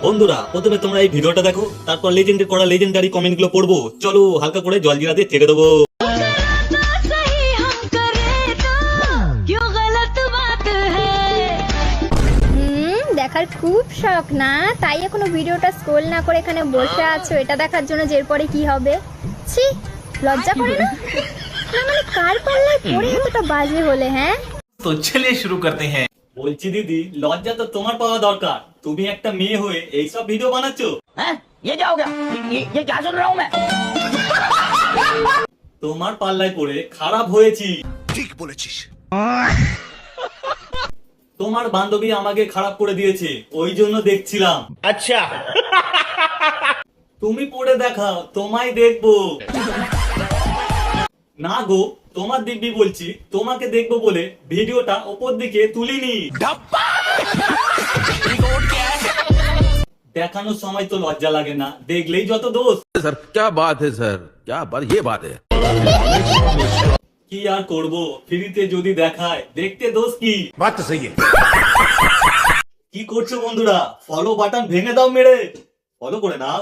বন্ধুরা প্রথমে তোমরা এই ভিডিওটা দেখো, তারপর লেজেন্ডের করা লেজেন্ডারি কমেন্ট গুলো পড়বো। চলো হালকা করে জল জিরা দিয়ে ছেড়ে দেবো। দেখার খুব শখ না, তাই এখনো ভিডিওটা স্ক্রোল না করে এখানে বসে আছো এটা দেখার জন্য যে এরপরে কি হবে। ছি, লজ্জা করে না? না মানে কার পাল্লায় পড়ে এতটা বাজে হলে? হ্যাঁ तो चलिए शुरू करते हैं। বলছি দিদি, লজ্জা তো তোমার পাওয়া দরকার। তুমি একটা মেয়ে হয়ে এইসব ভিডিও বানাচ্ছো। ये क्या हो गया? ये क्या सुन रहा हूँ मैं? তোমার পাল্লায় পড়ে খারাপ হয়েছি। ঠিক বলেছিস। তোমার বান্ধবী আমাকে খারাপ করে দিয়েছে, ওই জন্য দেখছিলাম। अच्छा তুমি পড়ে দেখাও, তোমায় দেখবো। না গো, তোমার দিব্যি বলছি, তোমাকে দেখবো বলে ভিডিওটা ওপর দিকে তুলিনি। দেখানোর সময় তো লজ্জা লাগে না, দেখলেই যত দোষ। सर क्या बात है सर, क्या बात, ये बात है। কি আর করব, ফ্রিতে যদি দেখায় দেখতে দোষ কি? বাত তো সহি কি করছো বন্ধুরা? ফলো বাটন ভেঙে দাও মেরে, ফলো করে নাও।